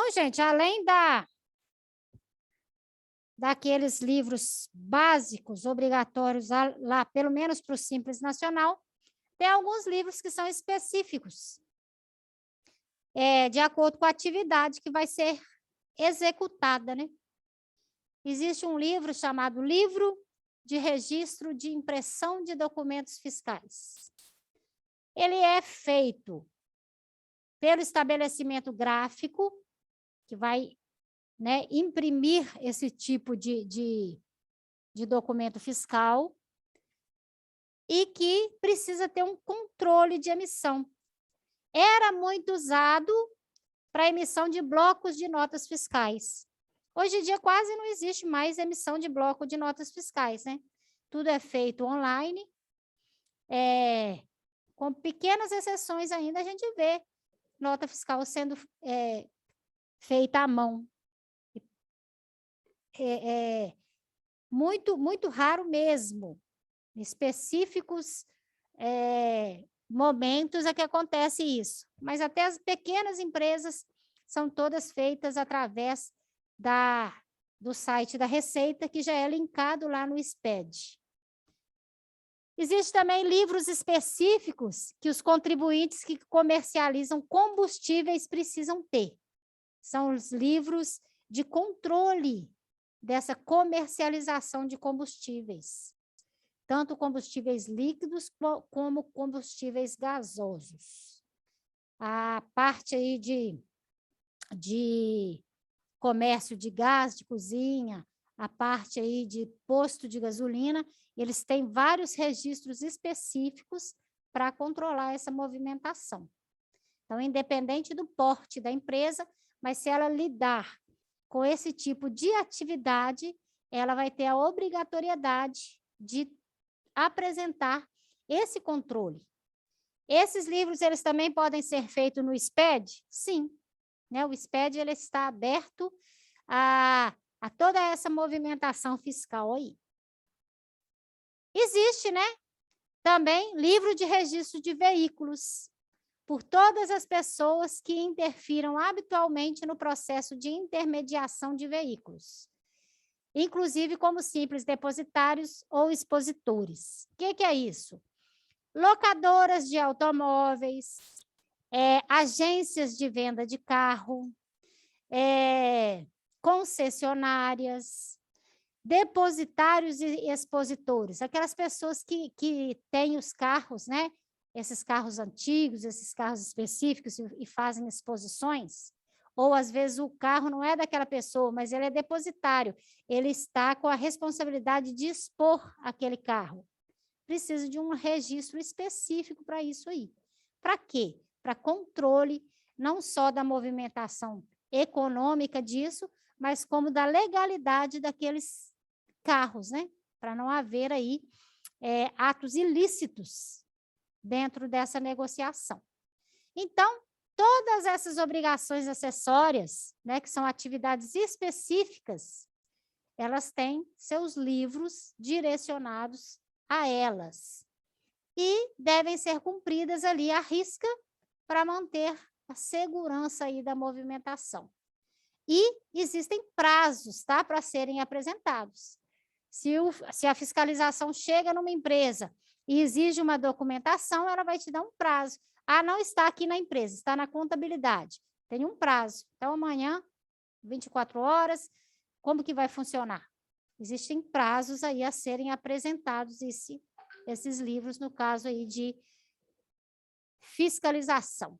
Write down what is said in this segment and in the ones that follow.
Então, gente, além daqueles livros básicos, obrigatórios, lá, pelo menos para o Simples Nacional, tem alguns livros que são específicos, de acordo com a atividade que vai ser executada, né? Existe um livro chamado Livro de Registro de Impressão de Documentos Fiscais. Ele é feito pelo estabelecimento gráfico, que vai, né, imprimir esse tipo de documento fiscal, e que precisa ter um controle de emissão. Era muito usado para emissão de blocos de notas fiscais. Hoje em dia quase não existe mais emissão de bloco de notas fiscais, né? Tudo é feito online, com pequenas exceções ainda a gente vê nota fiscal sendo feita à mão. Muito, muito raro mesmo. Específicos momentos é que acontece isso. Mas até as pequenas empresas são todas feitas através do site da Receita, que já é linkado lá no SPED. Existem também livros específicos que os contribuintes que comercializam combustíveis precisam ter. São os livros de controle dessa comercialização de combustíveis, tanto combustíveis líquidos como combustíveis gasosos. A parte aí de comércio de gás, de cozinha, a parte aí de posto de gasolina, eles têm vários registros específicos para controlar essa movimentação. Então, independente do porte da empresa, mas se ela lidar com esse tipo de atividade, ela vai ter a obrigatoriedade de apresentar esse controle. Esses livros, eles também podem ser feitos no SPED? Sim. Né? O SPED, ele está aberto a toda essa movimentação fiscal aí. Existe, né? Também livro de registro de veículos, por todas as pessoas que interfiram habitualmente no processo de intermediação de veículos, inclusive como simples depositários ou expositores. O que é isso? Locadoras de automóveis, agências de venda de carro, concessionárias, depositários e expositores, aquelas pessoas que têm os carros, né? Esses carros antigos, esses carros específicos e fazem exposições, ou às vezes o carro não é daquela pessoa, mas ele é depositário, ele está com a responsabilidade de expor aquele carro. Precisa de um registro específico para isso aí. Para quê? Para controle não só da movimentação econômica disso, mas como da legalidade daqueles carros, né? Para não haver aí atos ilícitos dentro dessa negociação. Então, todas essas obrigações acessórias, né, que são atividades específicas, elas têm seus livros direcionados a elas e devem ser cumpridas ali à risca para manter a segurança aí da movimentação. E existem prazos, tá, para serem apresentados. Se a fiscalização chega numa empresa e exige uma documentação, ela vai te dar um prazo. Ah, não está aqui na empresa, está na contabilidade. Tem um prazo. Então, amanhã, 24 horas, como que vai funcionar? Existem prazos aí a serem apresentados, esses livros, no caso aí de fiscalização.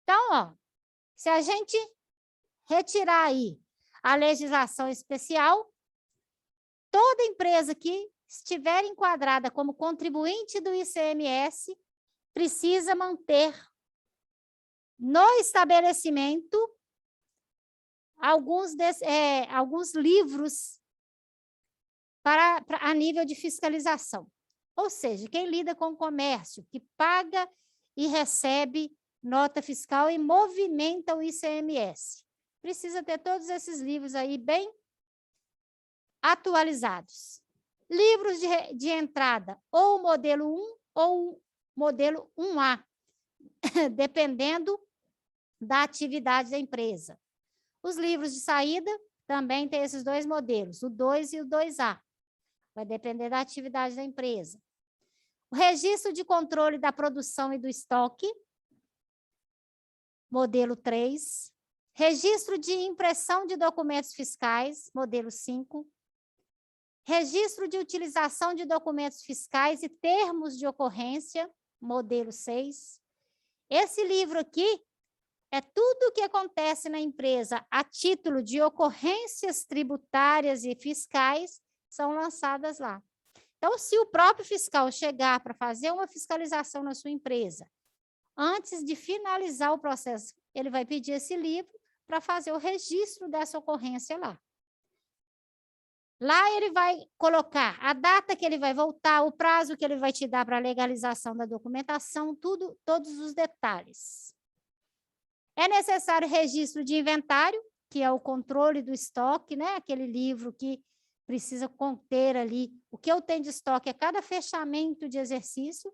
Então, ó, se a gente retirar aí a legislação especial, toda empresa que estiver enquadrada como contribuinte do ICMS precisa manter no estabelecimento alguns livros a nível de fiscalização. Ou seja, quem lida com o comércio, que paga e recebe nota fiscal e movimenta o ICMS, precisa ter todos esses livros aí bem atualizados. Livros de entrada, ou modelo 1 ou modelo 1A, dependendo da atividade da empresa. Os livros de saída também têm esses dois modelos, o 2 e o 2A. Vai depender da atividade da empresa. O registro de controle da produção e do estoque, modelo 3. Registro de impressão de documentos fiscais, modelo 5. Registro de utilização de documentos fiscais e termos de ocorrência, modelo 6. Esse livro aqui é tudo o que acontece na empresa a título de ocorrências tributárias e fiscais são lançadas lá. Então, se o próprio fiscal chegar para fazer uma fiscalização na sua empresa, antes de finalizar o processo, ele vai pedir esse livro para fazer o registro dessa ocorrência lá. Lá ele vai colocar a data que ele vai voltar, o prazo que ele vai te dar para a legalização da documentação, tudo, todos os detalhes. É necessário registro de inventário, que é o controle do estoque, né? Aquele livro que precisa conter ali o que eu tenho de estoque a cada fechamento de exercício.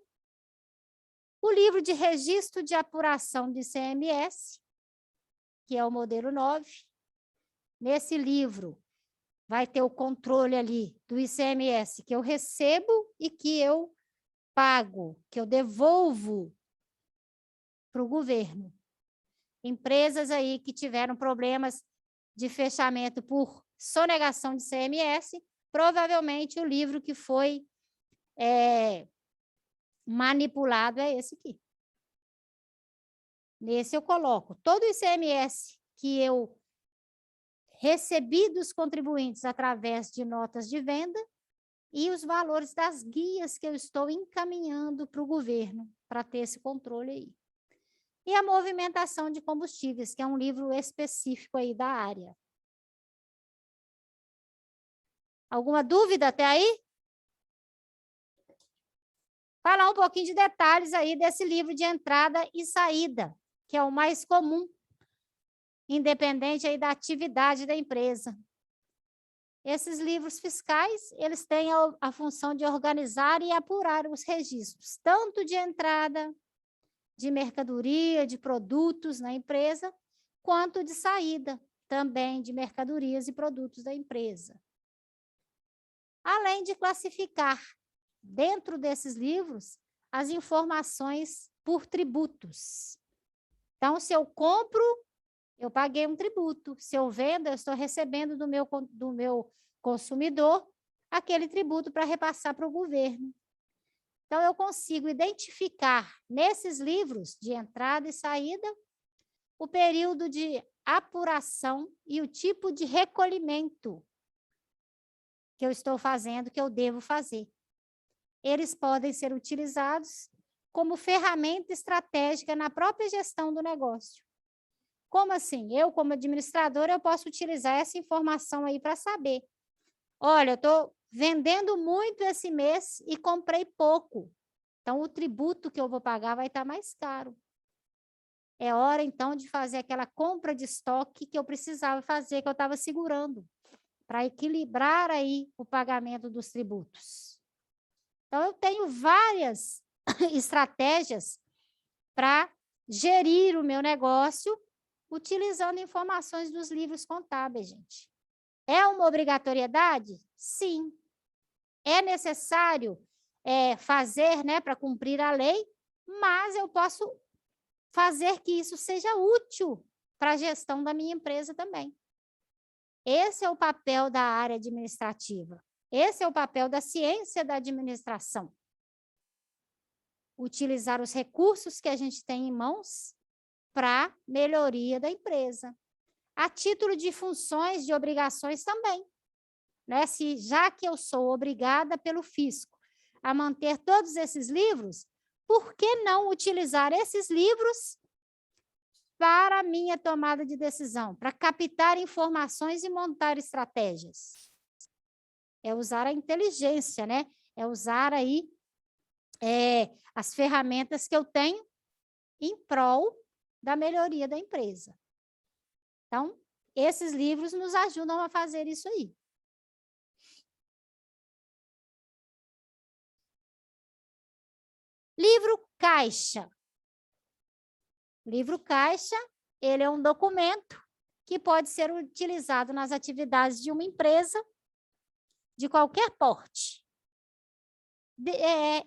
O livro de registro de apuração de ICMS, que é o modelo 9. Nesse livro, vai ter o controle ali do ICMS que eu recebo e que eu pago, que eu devolvo para o governo. Empresas aí que tiveram problemas de fechamento por sonegação de ICMS, provavelmente o livro que foi manipulado é esse aqui. Nesse eu coloco todo o ICMS que eu recebi dos contribuintes através de notas de venda e os valores das guias que eu estou encaminhando para o governo, para ter esse controle aí. E a movimentação de combustíveis, que é um livro específico aí da área. Alguma dúvida até aí? Falar um pouquinho de detalhes aí desse livro de entrada e saída, que é o mais comum, independente aí da atividade da empresa. Esses livros fiscais, eles têm a função de organizar e apurar os registros, tanto de entrada, de mercadoria, de produtos na empresa, quanto de saída, também de mercadorias e produtos da empresa. Além de classificar, dentro desses livros, as informações por tributos. Então, se eu compro, eu paguei um tributo. Se eu vendo, eu estou recebendo do meu consumidor aquele tributo para repassar para o governo. Então, eu consigo identificar nesses livros de entrada e saída o período de apuração e o tipo de recolhimento que eu estou fazendo, que eu devo fazer. Eles podem ser utilizados como ferramenta estratégica na própria gestão do negócio. Como assim? Eu, como administradora, eu posso utilizar essa informação aí para saber. Olha, eu estou vendendo muito esse mês e comprei pouco. Então, o tributo que eu vou pagar vai estar mais caro. É hora, então, de fazer aquela compra de estoque que eu precisava fazer, que eu estava segurando, para equilibrar aí o pagamento dos tributos. Então, eu tenho várias estratégias para gerir o meu negócio utilizando informações dos livros contábeis, gente. É uma obrigatoriedade? Sim. É necessário fazer, né, para cumprir a lei, mas eu posso fazer que isso seja útil para a gestão da minha empresa também. Esse é o papel da área administrativa. Esse é o papel da ciência da administração. Utilizar os recursos que a gente tem em mãos para melhoria da empresa. A título de funções, de obrigações também. Né? Já que eu sou obrigada pelo fisco a manter todos esses livros, por que não utilizar esses livros para a minha tomada de decisão, para captar informações e montar estratégias? É usar a inteligência, né? É usar aí as ferramentas que eu tenho em prol da melhoria da empresa. Então, esses livros nos ajudam a fazer isso aí. Livro caixa. Livro caixa ele é um documento que pode ser utilizado nas atividades de uma empresa de qualquer porte.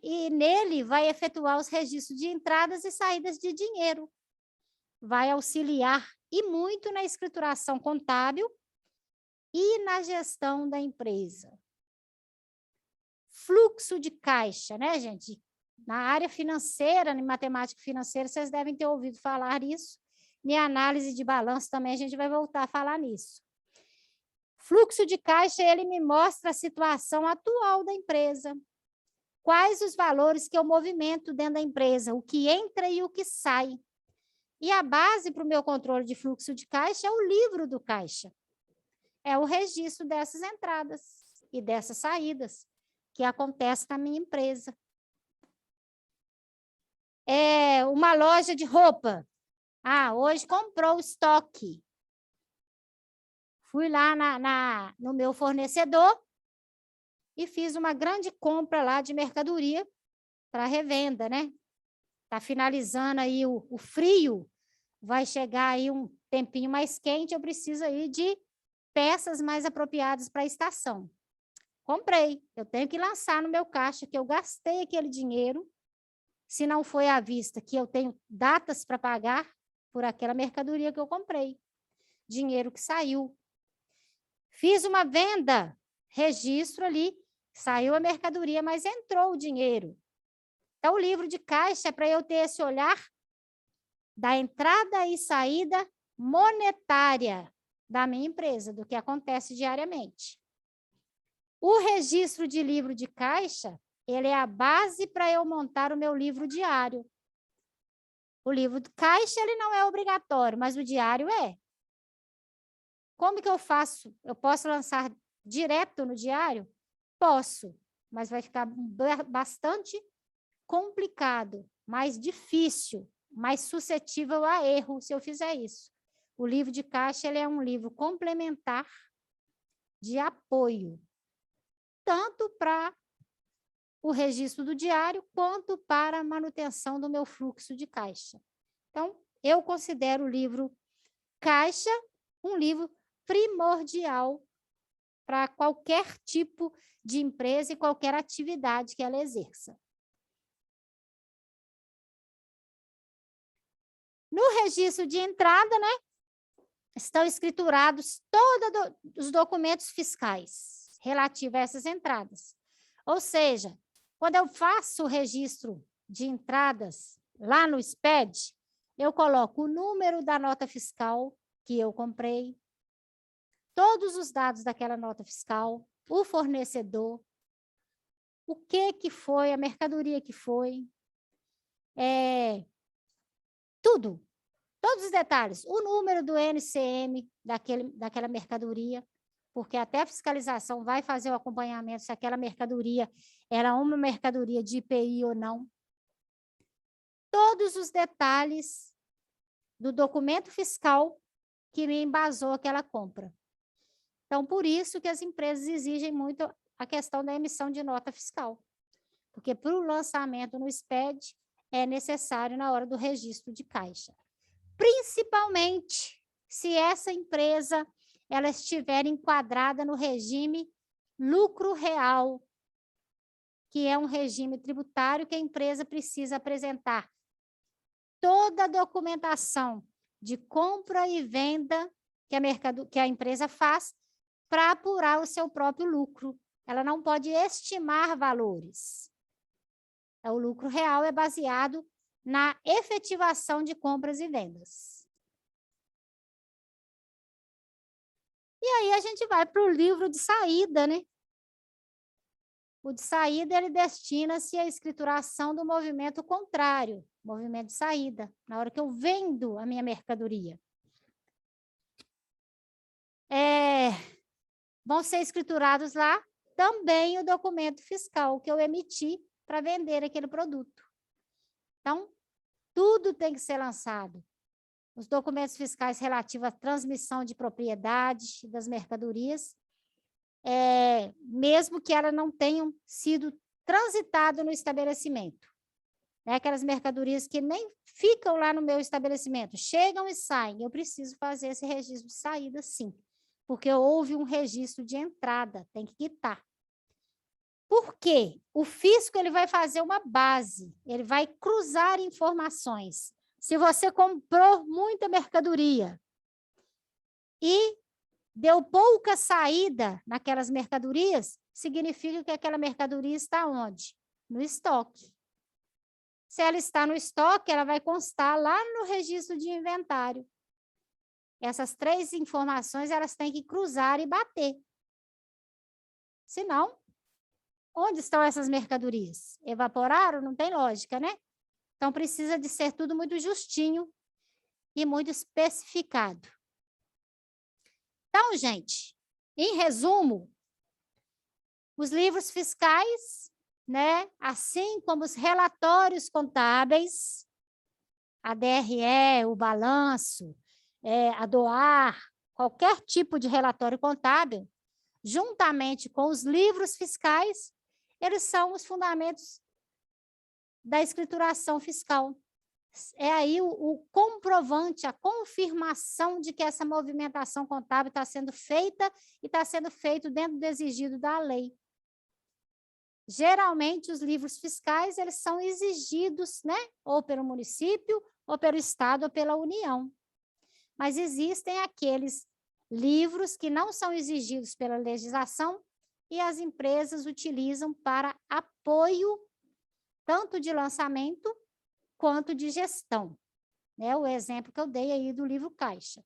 E nele vai efetuar os registros de entradas e saídas de dinheiro. Vai auxiliar e muito na escrituração contábil e na gestão da empresa. Fluxo de caixa, né, gente? Na área financeira, em matemática financeira, vocês devem ter ouvido falar nisso. Em análise de balanço também a gente vai voltar a falar nisso. Fluxo de caixa, ele me mostra a situação atual da empresa. Quais os valores que eu movimento dentro da empresa, o que entra e o que sai. E a base para o meu controle de fluxo de caixa é o livro do caixa. É o registro dessas entradas e dessas saídas que acontece na minha empresa. É uma loja de roupa. Hoje comprou estoque. Fui lá no meu fornecedor e fiz uma grande compra lá de mercadoria para revenda, né? Está finalizando aí o frio, vai chegar aí um tempinho mais quente, eu preciso aí de peças mais apropriadas para a estação. Comprei, eu tenho que lançar no meu caixa que eu gastei aquele dinheiro, se não foi à vista, que eu tenho datas para pagar por aquela mercadoria que eu comprei. Dinheiro que saiu. Fiz uma venda, registro ali, saiu a mercadoria, mas entrou o dinheiro. Então, o livro de caixa é para eu ter esse olhar da entrada e saída monetária da minha empresa, do que acontece diariamente. O registro de livro de caixa, ele é a base para eu montar o meu livro diário. O livro de caixa, ele não é obrigatório, mas o diário é. Como que eu faço? Eu posso lançar direto no diário? Posso, mas vai ficar bastante complicado, mais difícil, mais suscetível a erro se eu fizer isso. O livro de caixa, ele é um livro complementar de apoio, tanto para o registro do diário, quanto para a manutenção do meu fluxo de caixa. Então, eu considero o livro caixa um livro primordial para qualquer tipo de empresa e qualquer atividade que ela exerça. No registro de entrada, né, estão escriturados todos os documentos fiscais relativos a essas entradas. Ou seja, quando eu faço o registro de entradas lá no SPED, eu coloco o número da nota fiscal que eu comprei, todos os dados daquela nota fiscal, o fornecedor, o que foi, a mercadoria que foi, tudo, todos os detalhes, o número do NCM daquela mercadoria, porque até a fiscalização vai fazer o acompanhamento se aquela mercadoria era uma mercadoria de IPI ou não. Todos os detalhes do documento fiscal que me embasou aquela compra. Então, por isso que as empresas exigem muito a questão da emissão de nota fiscal, porque para o lançamento no SPED é necessário na hora do registro de caixa. Principalmente se essa empresa ela estiver enquadrada no regime lucro real, que é um regime tributário que a empresa precisa apresentar toda a documentação de compra e venda que a empresa faz para apurar o seu próprio lucro. Ela não pode estimar valores. O lucro real é baseado na efetivação de compras e vendas. E aí a gente vai para o livro de saída, né? O de saída, ele destina-se à escrituração do movimento contrário, movimento de saída, na hora que eu vendo a minha mercadoria. Vão ser escriturados lá também o documento fiscal que eu emiti para vender aquele produto. Então, tudo tem que ser lançado. Os documentos fiscais relativos à transmissão de propriedade das mercadorias, mesmo que elas não tenham sido transitadas no estabelecimento. né? Aquelas mercadorias que nem ficam lá no meu estabelecimento, chegam e saem. Eu preciso fazer esse registro de saída, sim, porque houve um registro de entrada, tem que quitar. Por quê? O fisco ele vai fazer uma base, ele vai cruzar informações. Se você comprou muita mercadoria e deu pouca saída naquelas mercadorias, significa que aquela mercadoria está onde? No estoque. Se ela está no estoque, ela vai constar lá no registro de inventário. Essas 3 informações, elas têm que cruzar e bater. Senão, onde estão essas mercadorias? Evaporaram? Não tem lógica, né? Então, precisa de ser tudo muito justinho e muito especificado. Então, gente, em resumo, os livros fiscais, né, assim como os relatórios contábeis, a DRE, o balanço, a DOAR, qualquer tipo de relatório contábil, juntamente com os livros fiscais, eles são os fundamentos da escrituração fiscal. É aí o comprovante, a confirmação de que essa movimentação contábil está sendo feita e está sendo feito dentro do exigido da lei. Geralmente, os livros fiscais, eles são exigidos, né? Ou pelo município, ou pelo Estado, ou pela União. Mas existem aqueles livros que não são exigidos pela legislação e as empresas utilizam para apoio tanto de lançamento quanto de gestão. Né? O exemplo que eu dei aí do livro Caixa.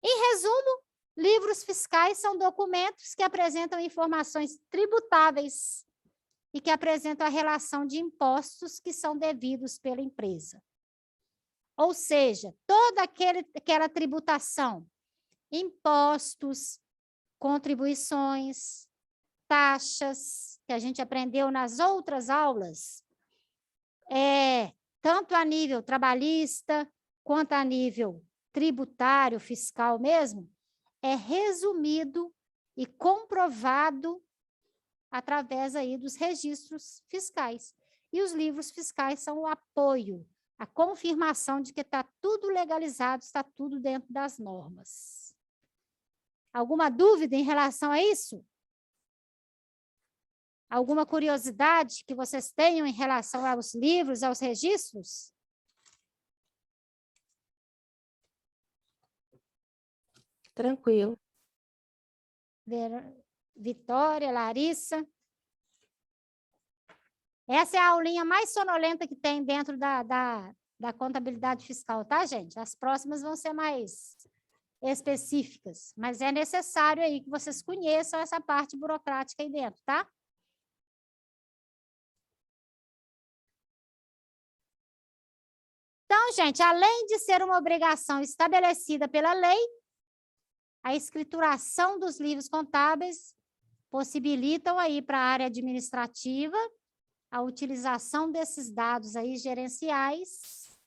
Em resumo, livros fiscais são documentos que apresentam informações tributáveis e que apresentam a relação de impostos que são devidos pela empresa. Ou seja, toda aquela tributação, impostos, contribuições, taxas, que a gente aprendeu nas outras aulas, tanto a nível trabalhista, quanto a nível tributário, fiscal mesmo, é resumido e comprovado através aí dos registros fiscais. E os livros fiscais são o apoio, a confirmação de que está tudo legalizado, está tudo dentro das normas. Alguma dúvida em relação a isso? Alguma curiosidade que vocês tenham em relação aos livros, aos registros? Tranquilo. Vitória, Larissa. Essa é a aulinha mais sonolenta que tem dentro da contabilidade fiscal, tá, gente? As próximas vão ser mais específicas, mas é necessário aí que vocês conheçam essa parte burocrática aí dentro, tá? Então, gente, além de ser uma obrigação estabelecida pela lei, a escrituração dos livros contábeis possibilitam aí para a área administrativa a utilização desses dados aí gerenciais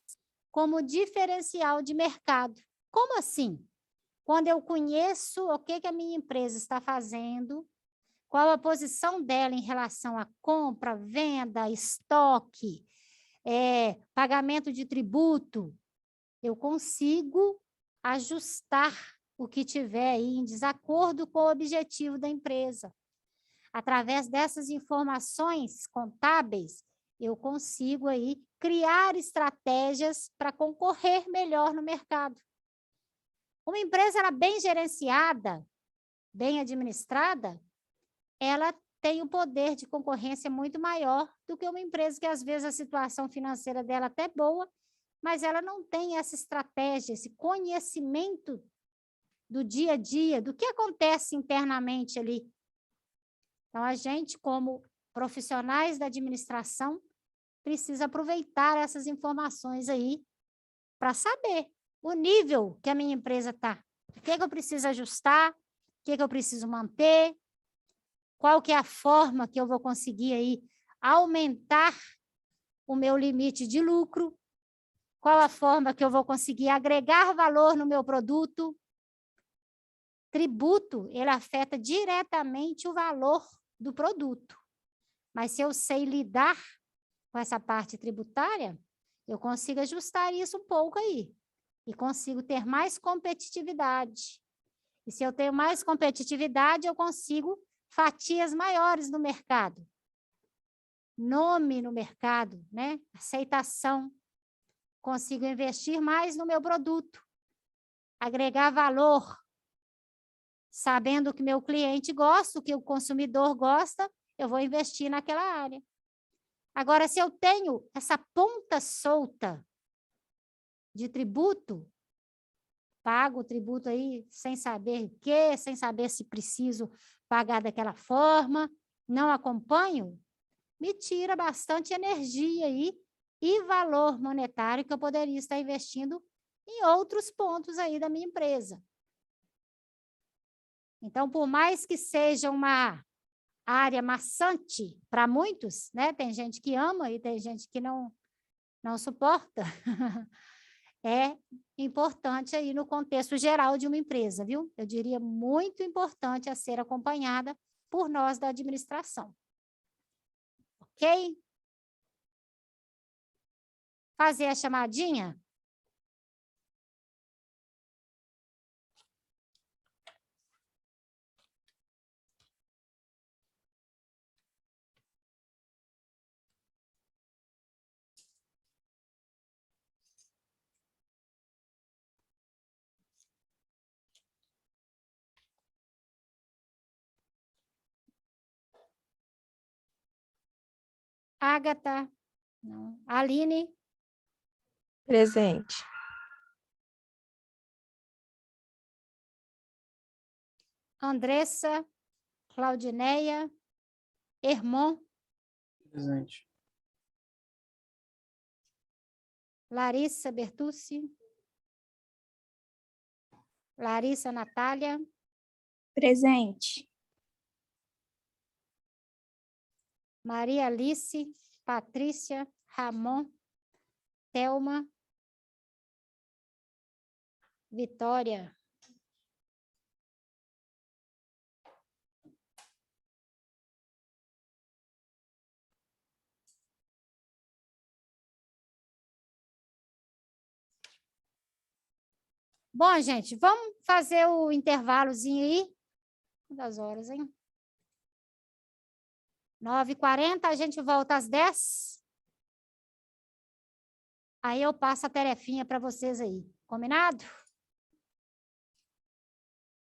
como diferencial de mercado. Como assim? Quando eu conheço o que a minha empresa está fazendo, qual a posição dela em relação a compra, venda, estoque, pagamento de tributo, eu consigo ajustar o que tiver aí em desacordo com o objetivo da empresa. Através dessas informações contábeis, eu consigo aí criar estratégias para concorrer melhor no mercado. Uma empresa ela bem gerenciada, bem administrada, ela tem um poder de concorrência muito maior do que uma empresa que, às vezes, a situação financeira dela até é boa, mas ela não tem essa estratégia, esse conhecimento do dia a dia, do que acontece internamente ali. Então, a gente, como profissionais da administração, precisa aproveitar essas informações aí para saber o nível que a minha empresa está. O que eu preciso ajustar, o que eu preciso manter, qual que é a forma que eu vou conseguir aí aumentar o meu limite de lucro, qual a forma que eu vou conseguir agregar valor no meu produto. Tributo, ele afeta diretamente o valor do produto. Mas se eu sei lidar com essa parte tributária, eu consigo ajustar isso um pouco aí. E consigo ter mais competitividade. E se eu tenho mais competitividade, eu consigo fatias maiores no mercado. Nome no mercado, né? Aceitação. Consigo investir mais no meu produto. Agregar valor. Sabendo que meu cliente gosta, o que o consumidor gosta, eu vou investir naquela área. Agora, se eu tenho essa ponta solta de tributo, pago o tributo aí sem saber o quê, sem saber se preciso pagar daquela forma, não acompanho, me tira bastante energia aí e valor monetário que eu poderia estar investindo em outros pontos aí da minha empresa. Então, por mais que seja uma área maçante para muitos, né? Tem gente que ama e tem gente que não suporta. É importante aí no contexto geral de uma empresa, viu? Eu diria muito importante a ser acompanhada por nós da administração. Ok? Fazer a chamadinha? Ágata? Não. Aline? Presente. Andressa? Claudineia? Hermon? Presente. Larissa Bertucci? Larissa Natália? Presente. Maria Alice? Patrícia? Ramon? Thelma? Vitória? Bom, gente, vamos fazer o intervalozinho aí. Quantas horas, hein? 9h40, a gente volta às 10. Aí eu passo a tarefinha para vocês aí. Combinado?